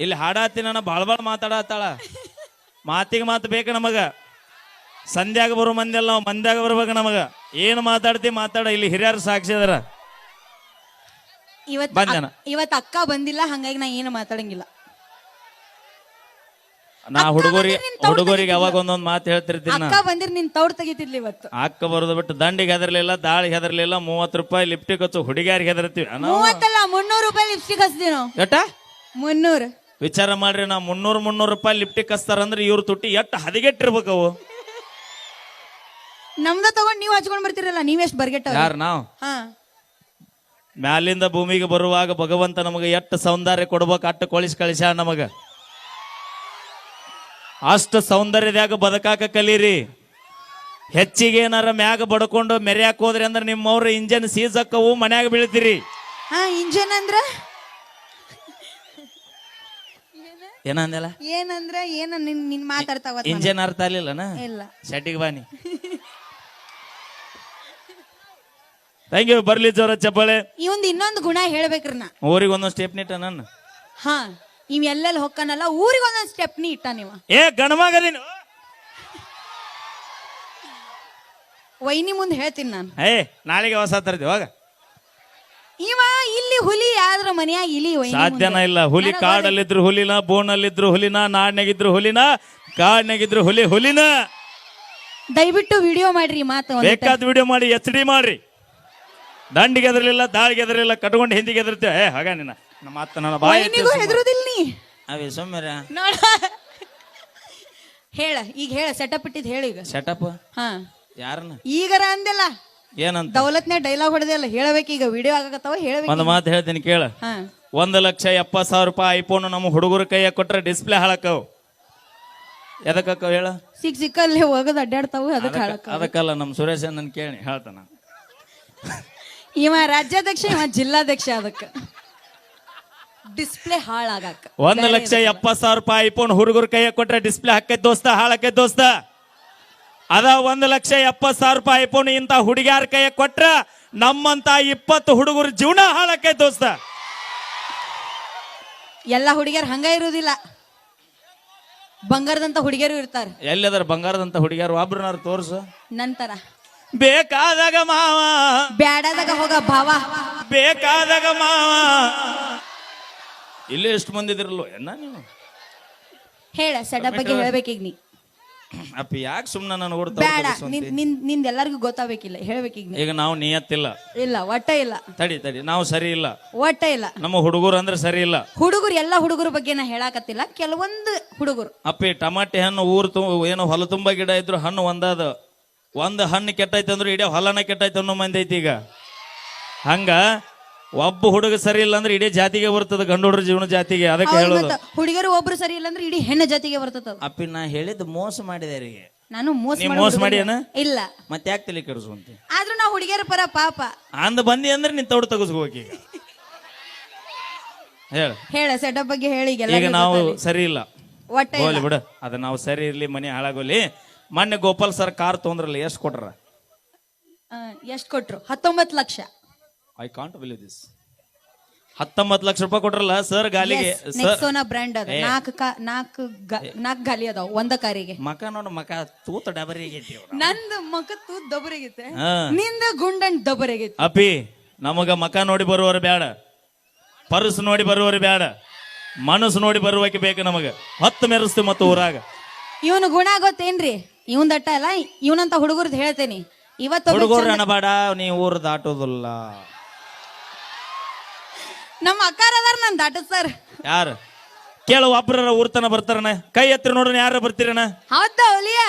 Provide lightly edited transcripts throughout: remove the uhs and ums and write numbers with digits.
ಇಲ್ಲಿ ಹಾಡಾತಿ ನಾನು ಬಾಳ್ ಮಾತಾಡತ್ತಾಳ. ಮಾತಿಗೆ ಮಾತು ಬೇಕು ನಮಗ. ಸಂಧ್ಯಾಗ ಬರೋ ಮಂದಿ ಅಲ್ಲ, ನಾವು ಮಂದ್ಯಾಗ ಬರ್ಬೇಕು ನಮಗ. ಏನು ಮಾತಾಡ್ತಿ ಮಾತಾಡ, ಇಲ್ಲಿ ಹಿರಿಯರು ಸಾಕ್ಷಿ ಅದರ. ಇವತ್ತು ಅಕ್ಕ ಬಂದಿಲ್ಲ, ಹಂಗಾಗಿ ನಾ ಏನು ಮಾತಾಡಂಗಿಲ್ಲ. ನಾ ಹುಡುಗರಿಗೆ ಅವಾಗ ಒಂದೊಂದ್ ಮಾತು ಹೇಳ್ತಿರ್ತೀನಿ. ಅಕ್ಕ ಬಂದಿರ್ ನಿನ್ ತೌಡ್ ತೆಗಿತಿದ್ಲಿ ಇವತ್ತು. ಅಕ್ಕ ಬರೋದು ಬಿಟ್ಟು ದಂಡಿಗೆ ಹೆದರ್ಲಿಲ್ಲ, ದಾಳಿಗೆ ಹೆದರ್ಲಿಲ್ಲ. 30 ರೂಪಾಯಿ ಲಿಪ್ಟಿಕ್ ಹಚ್ಚು ಹುಡುಗಿಯಾರಿಗೆ ಹೆದರ್ತೀವಿ. 300 ರೂಪಾಯಿ ಲಿಪ್ಸ್ಟಿಕ್ ಹಚ್ತೀವಿ ನಾವು. ಎಟ್ಟ 300. ವಿಚಾರ ಮಾಡ್ರಿ, ನಾ 300 ರೂಪಾಯಿ ಲಿಪ್ಟಿಕ್ ಹಚ್ತಾರಂದ್ರೆ ಇವ್ರ ತುಟ್ಟಿ ಎಟ್ಟು ಹದಗೆಟ್ಟಿರ್ಬೇಕು ಅವು. ನಮ್ದ ತಗೊಂಡ್ ನೀವ್ ಹಚ್ಕೊಂಡ್ ಬರ್ತಿರಲ್ಲ, ನೀವೆಷ್ಟು ಬರ್ಗೆಟ್ಟ. ಯಾರು ನಾವು? ಮ್ಯಾಲಿಂದ ಭೂಮಿಗೆ ಬರುವಾಗ ಭಗವಂತ ನಮಗೆ ಎಷ್ಟು ಸೌಂದರ್ಯ ಕೊಡ್ಬೇಕು ಅಟ್ಟು ಕಳಿಸ್ಯಾಳ ನಮಗ. ಅಷ್ಟು ಸೌಂದರ್ಯದಾಗ ಬದುಕಾಕ ಕಲೀರಿ. ಹೆಚ್ಚಿಗೆ ಏನಾರ ಮ್ಯಾಗ ಬಡ್ಕೊಂಡು ಮೆರ್ಯಾಕ್ ಹೋದ್ರಿ ಅಂದ್ರೆ ನಿಮ್ಮವ್ರ ಇಂಜನ್ ಸೀಸ್ ಹಾಕವು, ಮನ್ಯಾಗ ಬೀಳ್ತೀರಿ. ಇಂಜನ್ ಅಂದ್ರ ಏನಂದಲ್ಲ? ಏನಂದ್ರ ಏನ ನಿನ್ ಮಾತಾಡ್ತಾವ. ಇಂಜನ್ ಅರ್ಥ ಆಗ್ಲಿಲ್ಲನ? ಇಲ್ಲ. ಶೆಟ್ಟಿಗೆ ಬಾನಿ. Thank you. ಬರ್ಲಿ ಜೋರ ಚಪ್ಪಾಳೆ. ಇವಂದ್ ಇನ್ನೊಂದು ಗುಣ ಹೇಳ್ಬೇಕ್ರಿ ನಾ. ಊರಿಗೆ ಒಂದೊಂದು ಸ್ಟೆಪ್ ನಿಟ್ಟ ನನ್ನ. ಇವ್ ಎಲ್ಲೆಲ್ಲಿ ಹೊಕ್ಕನಲ್ಲ, ಊರಿಗೆ ಒಂದೊಂದು ಸ್ಟೆಪ್ ನೀ ಇಟ್ಟ. ನೀವ ಗಣಮಗದೀನು ವೈನಿ ಮುಂದೆ ಹೇಳ್ತೀನಿ ನಾನು. ನಾಳೆಗೆ ಹೊಸ ತರ್ತೀವಿ ಹೋಗ. ಇವ ಇಲ್ಲಿ ಹುಲಿ ಆದ್ರ ಮನ್ಯಾಗ ಇಲಿ ಸಾಧ್ಯನ ಇಲ್ಲ. ಹುಲಿ ಕಾಡಲ್ಲಿದ್ರು ಹುಲಿನ, ಬೋನಲ್ಲಿದ್ರು ಹುಲಿನ, ನಾಡ್ನಾಗಿದ್ರು ಹುಲಿನ, ಕಾಡ್ನಾಗಿದ್ರು ಹುಲಿನ. ದಯವಿಟ್ಟು ವಿಡಿಯೋ ಮಾಡ್ರಿ. ಮಾತು ಬೇಕಾದ ವಿಡಿಯೋ ಮಾಡಿ, HD ಮಾಡ್ರಿ. ದಂಡಿಗೆ ಎದರ್ಲಿಲ್ಲ, ದಾಳಿಗೆ ಎದರ್ಲಿಲ್ಲ, ಕಟ್ಕೊಂಡು ಹಿಂದಿಗೆ ಎದರ್ತೇವೆ. ಹಾಗ ನಿನ್ನ ಮಾತ ನನ್ನ ಬಾಯಿ ಹೆದರುದಿಲ್ಲ ನೀ. ಅವೇ ಸೌಮ್ಯರ ಹೇಳ ಈಗ, ಹೇಳ ಸೆಟಪ್ ಇಟ್ಟಿದ್ ಹೇಳ ಈಗ. ಸೆಟಪ್ ಯಾರನ್ನ ಈಗರ ಅಂದೆಲ್ಲ ಏನಂತ ದೌಲತ್ನೇ ಡೈಲಾಗ್ ಹೊಡೆದಲ್ಲ, ಹೇಳಬೇಕೀಗ. ವಿಡಿಯೋ ಆಗಕತ್ತಾವ, ಹೇಳಬೇಕು. ಒಂದು ಮಾತು ಹೇಳ್ತೀನಿ ಕೇಳ. 1,70,000 ರೂಪಾಯಿ ಐಫೋನ್ ನಮ್ಮ ಹುಡುಗರ ಕೈಯಾಗ ಕೊಟ್ರೆ ಡಿಸ್ಪ್ಲೇ ಹಾಳಕ್ಕವು. ಎದಕ್ಕ ಹೇಳ? ಸಿಕ್ಕಲ್ಲಿ ಹೋಗೋದು ಅಡ್ಡಾಡ್ತಾವು, ಅದಕ್ಕೆ ಹಾಳಕ್ಕ. ಅದಕ್ಕಲ್ಲ, ನಮ್ಮ ಸುರೇಶ್ ನನ್ ಕೇಳಿ ಹೇಳ್ತಾನ. ಇವ ರಾಜ್ಯಾಧ್ಯಕ್ಷ, ಇವ ಜಿಲ್ಲಾಧ್ಯಕ್ಷ. ಅದಕ್ಕೆ ಡಿಸ್ಪ್ಲೇ ಹಾಳಾಗಕ್ಕ 1,70,000 ರೂಪಾಯಿ ಐಫೋನ್ ಹುಡುಗರ ಕೈಯಾಗ ಕೊಟ್ರೆ ಡಿಸ್ಪ್ಲೇ ಹಾಕೈತ್ ದೋಸ್ತ, ಹಾಳಾಕೈತ್ ದೋಸ್ತ. ಅದ 1,70,000 ರೂಪಾಯಿ ಐಫೋನ್ ಇಂತ ಹುಡುಗಿಯಾರ ಕೈಯಾಗ ಕೊಟ್ರ ನಮ್ಮಂತ 20 ಹುಡುಗರ ಜೀವನ ಹಾಳಾಕೈತ್ ದೋಸ್ತ. ಎಲ್ಲ ಹುಡುಗಿಯರು ಹಂಗ ಇರುವುದಿಲ್ಲ, ಬಂಗಾರದಂತ ಹುಡುಗಿಯರು ಇರ್ತಾರೆ. ಎಲ್ಲದರ ಬಂಗಾರದಂತ ಹುಡುಗಿಯರು ಒಬ್ರನಾರು ತೋರ್ಸು. ನಂತರ ಬೇಕಾದಾಗ ಮಾವ, ಬ್ಯಾಡಾದಾಗ ಹೋಗ ಭಾವ, ಬೇಕಾದಾಗ ಮಾವ. ಇಲ್ಲೇ ಎಷ್ಟು ಮಂದಿ ಇದಿರಲ್ವ ಎನ್ನ ನೀವು? ಹೇಳ ಸೆಟಪ್ ಬಗ್ಗೆ ಹೇಳ್ಬೇಕೀಗ ನೀ. ಅಪ್ಪ ಯಾಕೆ ಸುಮ್ಮನೆ ನಾನು ಬೇಡ, ನಿಂದ ಎಲ್ಲರಿಗೂ ಗೊತ್ತಾಗಬೇಕಿಲ್ಲ, ಹೇಳ್ಬೇಕೀಗ. ಈಗ ನಾವು ನಿಯತ್ತಿಲ್ಲ, ಇಲ್ಲ ಒಟ್ಟ ಇಲ್ಲ. ತಡಿ ನಾವು ಸರಿ ಇಲ್ಲ, ಒಟ್ಟ ಇಲ್ಲ. ನಮ್ಮ ಹುಡುಗರು ಅಂದ್ರೆ ಸರಿ ಇಲ್ಲ. ಹುಡುಗರು ಎಲ್ಲ ಹುಡುಗರ ಬಗ್ಗೆ ನಾ ಹೇಳಾಕತ್ತಿಲ್ಲ, ಕೆಲವೊಂದು ಹುಡುಗರು. ಅಪ್ಪಿ ಟಮಾಟೆ ಹಣ್ಣು ಏನೋ ಹೊಲ ತುಂಬಾ ಗಿಡ ಇದ್ರು ಹಣ್ಣು ಒಂದು ಹಣ್ಣು ಕೆಟ್ಟೈತೆ ಅಂದ್ರೆ ಇಡೀ ಹೊಲನ ಕೆಟ್ಟೈತೆ ಅನ್ನೋ ಮಂದಿ ಐತಿ ಈಗ. ಹಂಗ ಒಬ್ಬ ಹುಡುಗ ಸರಿ ಇಲ್ಲ ಅಂದ್ರೆ ಇಡೀ ಜಾತಿಗೆ ಬರ್ತದ, ಗಂಡು ಹುಡುಗರ ಜೀವನ ಜಾತಿಗೆ. ಅದಕ್ಕೆ ಹೇಳೋದು, ಹುಡುಗರು ಒಬ್ರು ಸರಿ ಇಲ್ಲ ಅಂದ್ರೆ ಇಡೀ ಹೆಣ್ಣು ಜಾತಿಗೆ ಬರ್ತದ. ಅಪ್ಪಿ ನಾ ಹೇಳಿದ್ದು ಮೋಸ ಮಾಡಿದಾರೆ. ನಾನು ಮೋಸ ಮಾಡಿ ಇಲ್ಲ, ಮತ್ತೆ ಯಾಕೆ ತಲೆ ಕೆಡಿಸುವಂತೆ? ಆದ್ರೂ ನಾ ಹುಡುಗಿಯರ ಪರ ಪಾಪ ಅಂದ ಬಂದಿ ಅಂದ್ರೆ ನೀನ್ ತೋಡು ತಗಸ್ಕೋಬೇಕು. ಈಗ ಹೇಳ ಸೆಟಪ್ ಬಗ್ಗೆ ಹೇಳಿ. ಈಗ ನಾವು ಸರಿ ಇಲ್ಲ, ಒಟ್ಟ ಹೋಗ್ಲಿ ಬಿಡು, ಅದ ನಾವು ಸರಿ ಇರ್ಲಿ, ಮನೆ ಹಾಳಾಗೋಲಿ. ಮೊನ್ನೆ ಗೋಪಾಲ್ ಸರ್ ಕಾರ್ ತೊಂದ್ರಲ್ಲ, ಎಷ್ಟು ಕೊಟ್ರ? ಎಷ್ಟು ಕೊಟ್ರು? 19 lakh. I can't believe this. 19 lakh ರೂಪಾಯಿ ಕೊಟ್ರಲ್ಲ ಸರ್ ಗಾಲಿಗೆ. ನೆಕ್ಸೋನಾ ಬ್ರ್ಯಾಂಡ್ ಅದ. ನಾಲ್ಕು ಗಾಲಿ ಅದಾವ ಒಂದ ಕಾರಿಗೆ. ಮಕ ನೋಡು, ಮಕ ತೂತ ಡಬರಿಗೈತಿ. ನಂದು ಮಕ ತೂತ್ ದಬರಿಗೈತೆ, ನಿಂದ ಗುಂಡನ್ ದಬರಿಗೈತಿ. ಅಪ್ಪಿ ನಮಗ ಮಕ ನೋಡಿ ಬರುವವರು ಬೇಡ, ಪರ್ಸ್ ನೋಡಿ ಬರುವವರು ಬೇಡ, ಮನಸ್ಸು ನೋಡಿ ಬರುವಕ್ಕೆ ಬೇಕು ನಮಗ. 10 ಮೆರೆಸ್ತೀವಿ ಮತ್ತು ಊರಾಗ. ಇವನು ಗುಣ ಗೊತ್ತೇನ್ರಿ? ಇವನ್ ದಟ್ಟ ಅಲ್ಲ, ಇವನಂತ ಹುಡುಗರ್ದು ಹೇಳ್ತೇನಿ. ಇವತ್ತು ಹುಡುಗರು ಅನಬೇಡ, ನೀ ಊರ್ ದಾಟೋದಿಲ್ಲ. ನಮ್ಮ ಅಕ್ಕಾರ ಅದಾರ, ನಾನು ದಾಟದ್ ಸರ್. ಯಾರು ಕೇಳು? ಒಬ್ರ ಊರ್ತನ ಬರ್ತಾರನ? ಕೈ ಎತ್ತಿರ ನೋಡ್ರಿ, ಯಾರ ಬರ್ತೀರನ? ಹೌದಾ ಒಲಿಯ?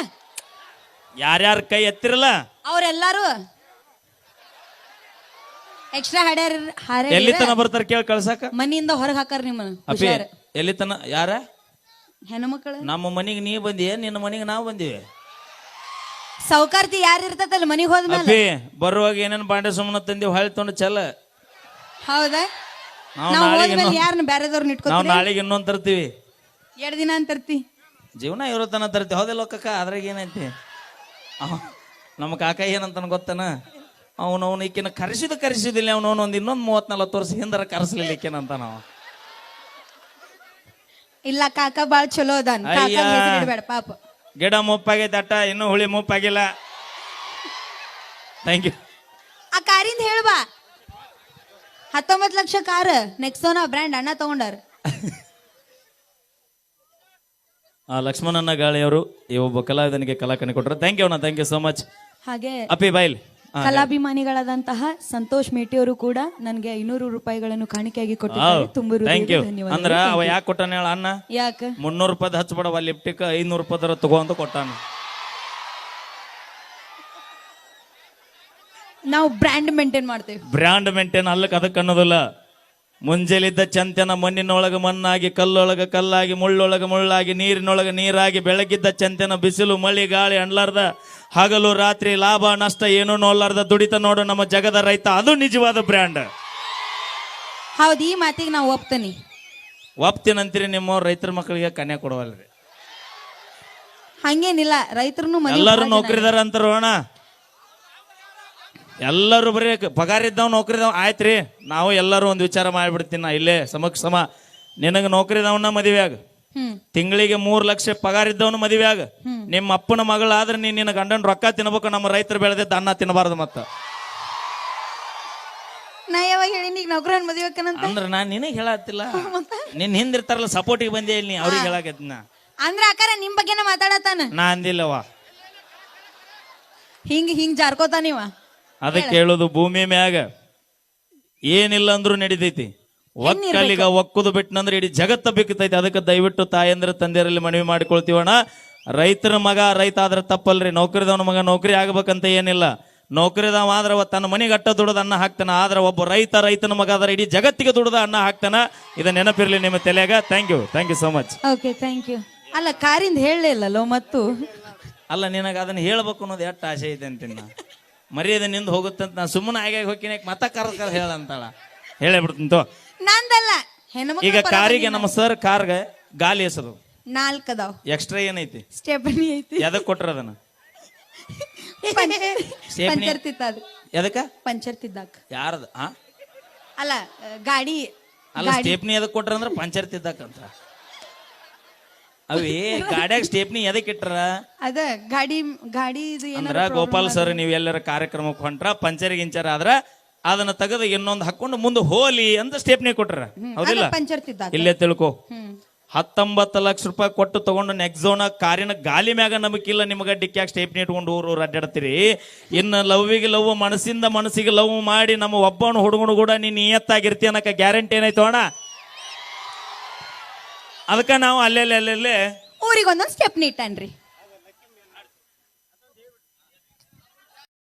ಯಾರ್ಯಾರ ಕೈ ಎತ್ತಿರಲ್ಲ ಅವ್ರೆಲ್ಲಾರು ಎಕ್ಸ್ಟ್ರಾ ಎಲ್ಲಿ ತನ ಬರ್ತಾರ ಕೇಳಿ ಕಳ್ಸಾಕ? ಮನಿಯಿಂದ ಹೊರಗೆ ಹಾಕಾರ ನಿಮ್ಮನ್ನ. ಅಪ್ಪಿ ಎಲ್ಲಿ ತನ? ಯಾರ ಹೆಣ್ಮಕ್ಳು? ನಮ್ಮ ಮನಿಗೆ ನೀ ಬಂದಿ, ನಿನ್ನ ಮನಿಗೆ ನಾವು ಬಂದಿವಿ. ಸೌಕಾರ್ತಿ ಯಾರು ಇರ್ತೈತಲ್ಲ ಮನಿಗೆ ಹೋದ್ಮೇಲೆ? ಅಪ್ಪಿ ಬರುವಾಗ ಏನೇನು ಬಾಂಡೆ ಸುಮ್ಮನೆ ತಂದಿ ಹೊಳ್ಳಿ ತೊಂಡು ಚಲ. ಹೌದಾ? ನಾವು ಹೋದ್ಮೇಲೆ ಯಾರನ್ನ ಬೇರೆದವ್ರನ್ನ ಇಟ್ಕೊತೀವಿ. ನಾವು ನಾಳೆಗೆ ಇನ್ನೊಂದು ತರ್ತೀವಿ, 2 ದಿನ ಅಂತ ತರ್ತಿ. ಜೀವನ ಇರೋತನ ತರ್ತೀವಿ. ಹೌದಲ್ಲ ಕಕ್ಕ? ಅದ್ರಾಗ ಏನೈತಿ? ನಮ್ಮ ಕಾಕ ಏನಂತಾನ ಗೊತ್ತನ? ಅವನವನು ಈಕಿನ ಕರೆಸಿದಿಲ್ಲ, ಅವನವನು ಒಂದು ಇನ್ನೊಂದು 30-40 ವರ್ಷ ಹಿಂದರ ಕರೆಸಲಿಲ್ಲ ಈಕಿನಂತ. ನಾವು ಇಲ್ಲ ಕಾಕ ಬಾಳ್ ಚಲೋ ಅದಾನ ಕಾಕ ಅಯ್ಯ. ಹೆಸರು ಇಡಬೇಡ ಪಾಪ. ಗಿಡ ಮುಪ್ಪಾಗೈತೆ ಅಟ್ಟ ಇನ್ನೂ ಹುಳಿ ಮುಪ್ಪಾಗಿಲ್ಲ. Thank you. ಆ ಕಾರಿಂದ ಹೇಳ್ಬಾ 19 ಲಕ್ಷ ಕಾರ್ ನೆಕ್ಸೋನಾ ಬ್ರ್ಯಾಂಡ್ ಅಣ್ಣ ತಗೊಂಡಾರ. ಲಕ್ಷ್ಮಣನ ಗಾಳಿಯವರು ಈ ಒಬ್ಬ ಕಲಾವಿದನಿಗೆ ಕಲಾಕಣೆ ಕೊಟ್ಟರು. ಥ್ಯಾಂಕ್ ಯು ಅಣ್ಣ, ಥ್ಯಾಂಕ್ ಯು ಸೋ ಮಚ್. ಹಾಗೆ ಅಪ್ಪಿ ಬಾಯ್ಲಿ. ಕಲಾಭಿಮಾನಿಗಳಾದಂತಹ ಸಂತೋಷ್ ಮೇಟಿಯವರು ಕೂಡ ನನಗೆ 500 ರೂಪಾಯಿಗಳನ್ನು ಕಾಣಿಕೆಯಾಗಿ ಕೊಟ್ಟಿದ್ದಾರೆ. ತುಂಬ ಥ್ಯಾಂಕ್ ಯು. ಧನ್ಯವಾದ. ಅಂದ್ರ ಅವ ಯಾಕೆ ಕೊಟ್ಟಾನ ಹೇಳ ಅಣ್ಣ? ಯಾಕ 300 ರೂಪಾಯಿ ಹಚ್ಬೇಡವ ಲಿಫ್ಟಿಕ್ 500 ರೂಪಾಯಿ ತಗೋ ಅಂತ ಕೊಟ್ಟಾನ. ನಾವು ಬ್ರ್ಯಾಂಡ್ ಮೇಂಟೈನ್ ಮಾಡ್ತೇವೆ. ಬ್ರ್ಯಾಂಡ್ ಮೇಂಟೈನ್ ಅಲ್ಲಕ್ಕೆ ಅದಕ್ಕೆ ಅನ್ನೋದಿಲ್ಲ. ಮುಂಜಾಲಿದ್ದ ಚಂತನ ಮಣ್ಣಿನೊಳಗ ಮಣ್ಣಾಗಿ, ಕಲ್ಲೊಳಗ ಕಲ್ಲಾಗಿ, ಮುಳ್ಳೊಳಗ ಮುಳ್ಳಾಗಿ, ನೀರಿನೊಳಗ ನೀರಾಗಿ, ಬೆಳಗಿದ್ದ ಚಂತನ ಬಿಸಿಲು ಮಳಿ ಗಾಳಿ ಅಣ್ಲಾರ್ದ, ಹಗಲು ರಾತ್ರಿ ಲಾಭ ನಷ್ಟ ಏನೂ ನೋಡ್ಲಾರ್ದ ದುಡಿತ ನೋಡು ನಮ್ಮ ಜಗದ ರೈತ. ಅದು ನಿಜವಾದ ಬ್ರ್ಯಾಂಡ್. ಹೌದು, ಈ ಮಾತಿಗೆ ನಾವು ಒಪ್ತೀನಿ. ಒಪ್ತೀನಂತೀರಿ ನಿಮ್ಮ ರೈತರ ಮಕ್ಕಳಿಗೆ ಕನ್ಯಾ ಕೊಡವಲ್ರಿ. ಹಂಗೇನಿಲ್ಲ, ರೈತರು ಎಲ್ಲರೂ ನೌಕರಿದಾರ ಅಂತಾರ ಅಣ್ಣ. ಎಲ್ಲರೂ ಬರೀ ಪಗಾರ ಇದ್ದಾವ್ ನೌಕರಿದಾವ್ ಆಯ್ತ್ರಿ. ನಾವು ಎಲ್ಲರೂ ಒಂದು ವಿಚಾರ ಮಾಡಿಬಿಡ್ತೀನಿ ನಾ ಇಲ್ಲೇ ಸಮ ನಿನಗೆ ನೌಕರಿದವನ್ನ ಮದುವೆ ಆಗ, ತಿಂಗಳಿಗೆ 3 ಲಕ್ಷ ಪಗಾರ ಇದ್ದವನು ಮದುವೆ ಆಗ. ನಿಮ್ಮ ಅಪ್ಪನ ಮಗಳಾದ್ರೆ ನೀನ್ ನಿನ್ನ ಗಂಡನ ರೊಕ್ಕ ತಿನ್ಬೇಕು, ನಮ್ಮ ರೈತರು ಬೆಳೆದಿದ್ದ ಅನ್ನ ತಿನ್ನಬಾರ್ದು. ಮತ್ತ ನಾ ಯಾವಾಗ ಹೇಳಿ ನೌಕರನ್ ಮದುವೆ ಅಂದ್ರೆ ನಾನ್ ನಿನಗೆ ಹೇಳತ್ತಿಲ್ಲ, ನಿನ್ ಹಿಂದಿರ್ತಾರಲ್ಲ ಸಪೋರ್ಟಿಗೆ ಬಂದೇ ಇಲ್ಲಿ ಅವ್ರಿಗೆ ಹೇಳಾಕತ್ನ. ಅಂದ್ರ ಅಕ್ಕಾರ ನಿಮ್ ಬಗ್ಗೆನ ಮಾತಾಡತಾನ. ನಾ ಅಂದಿಲ್ಲವಾ, ಹಿಂಗ್ ಜಾರ್ಕೋತಾನಿವ. ಅದಕ್ಕೆ ಹೇಳುದು, ಭೂಮಿ ಮ್ಯಾಗ ಏನಿಲ್ಲ ಅಂದ್ರೂ ನಡಿತೈತಿ, ಒಕ್ಕಲಿಗ ಒಕ್ಕುದು ಬಿಟ್ಟನಂದ್ರೆ ಇಡೀ ಜಗತ್ತ ಬಿಕ್ಕತೈತಿ. ಅದಕ್ಕೆ ದಯವಿಟ್ಟು ತಾಯಂದ್ರ ತಂದೆಯರಲ್ಲಿ ಮನವಿ ಮಾಡಿಕೊಳ್ತೀವಣ್ಣ, ರೈತರ ಮಗ ರೈತ ಆದ್ರೆ ತಪ್ಪಲ್ರಿ. ನೌಕರಿದವನ ಮಗ ನೌಕರಿ ಆಗ್ಬೇಕಂತ ಏನಿಲ್ಲ. ನೌಕರಿದವ ಆದ್ರೆ ತನ್ನ ಮನೆಗೆ ಅಟ್ಟ ದುಡ್ದ ಅನ್ನ ಹಾಕ್ತಾನ. ಆದ್ರೆ ಒಬ್ಬ ರೈತನ ಮಗ ಆದ್ರೆ ಇಡೀ ಜಗತ್ತಿಗೆ ದುಡ್ದ ಅನ್ನ ಹಾಕ್ತಾನ. ಇದ ನೆನಪಿರ್ಲಿ ನಿಮ್ಮ ತಲೆಯಾಗ. Thank you so much. Okay, thank you. ಅಲ್ಲ, ಕಾರಿಂದ ಹೇಳಲಿಲ್ಲಲ್ಲೋ ಮತ್ತು. ಅಲ್ಲ, ನಿನಗೆ ಅದನ್ನ ಹೇಳ್ಬೇಕು ಅನ್ನೋದು ಎಷ್ಟು ಆಸೆ ಐತೆ ಅಂತಿನ್ನ. ಮರ್ಯಾದೆ ನಿಂದ ಹೋಗುತ್ತಂತ ನಾ ಸುಮ್ಮನೆ ಆಗಿ ಹೋಗಿನ ಮತ್ತ ಕರ ಹೇಳಂತಾಳ. ಹೇಳಬಿಡ್ತೀನಿ ತೋ. ನಂದಲ್ಲ, ಈಗ ಕಾರಿಗೆ ನಮ್ಮ ಸರ್ ಕಾರ್ಗೆ ಗಾಲಿ ಹೆಸರು 4 ಅದಾವ. ಎಕ್ಸ್ಟ್ರಾ ಏನೈತಿ? ಸ್ಟೆಪನಿ ಐತಿ. ಎದಕ್ ಕೊಟ್ರ ಅದನ್ನ? ಪಂಚರ್ ತಿತ್ತಾದ. ಎದಕ್ಕ? ಪಂಚರ್ ತಿದ್ದಾಕ. ಯಾರದ? ಅಲ್ಲ, ಗಾಡಿ ಅಲ್ಲ, ಸ್ಟೇಪ್ನಿ ಎದಕ್ ಕೊಟ್ರ ಅಂದ್ರ ಪಂಚರ್ ತಿದ್ದಾಕಂತ. ಅವೇ ಗಾಡ್ಯಾಗ ಸ್ಟೇಪ್ನಿ ಎದಕ್ ಇಟ್ರ? ಅದ ಗಾಡಿ ಅಂದ್ರ ಗೋಪಾಲ್ ಸರ್ ನೀವು ಎಲ್ಲರ ಕಾರ್ಯಕ್ರಮಕ್ಕೆ ಹೊಂಟ್ರ ಪಂಚರ್ ಗಿಂಚರ್ ಆದ್ರ ಅದನ್ನ ತೆಗೆದು ಇನ್ನೊಂದು ಹಾಕೊಂಡು ಮುಂದೆ ಹೋಲಿ ಅಂತ ಸ್ಟೇಪ್ನಿ ಕೊಟ್ರ. ಹೌದಿಲ್ಲ? ಪಂಚರ್ ತಿದ್ದಾಕ. ಇಲ್ಲೇ ತಿಳ್ಕೊ. 19 ಲಕ್ಷ ರೂಪಾಯಿ ಕೊಟ್ಟು ತಗೊಂಡು ನೆಕ್ಸೋನ ಕಾರಿನ ಗಾಲಿ ಮ್ಯಾಗ ನಮಗಿಲ್ಲ. ನಿಮ್ಗ ಡಿಕ್ಯಾಗ ಸ್ಟೇಪ್ನಿ ಇಟ್ಕೊಂಡು ಊರು ಅಡ್ಡಾಡ್ತೀರಿ. ಇನ್ನು ಲವ್ವಿಗೆ ಲವ್, ಮನಸ್ಸಿಂದ ಮನಸ್ಸಿಗೆ ಲವ್ ಮಾಡಿ ನಮ್ಮ ಒಬ್ಬನ ಹುಡುಗನು ಕೂಡ ನೀನ್ ನಿಯತ್ತಾಗಿರ್ತಿ ಅನ್ನಕ ಗ್ಯಾರಂಟಿ ಏನಾಯ್ತು ಅಣ್ಣ? ಅದಕ್ಕೆ ನಾವು ಅಲ್ಲೆಲ್ಲೇ ಊರಿಗೊಂದೊಂದು ಸ್ಟೆಪ್ನಿ ಇಟ್ಟನ್ರಿ.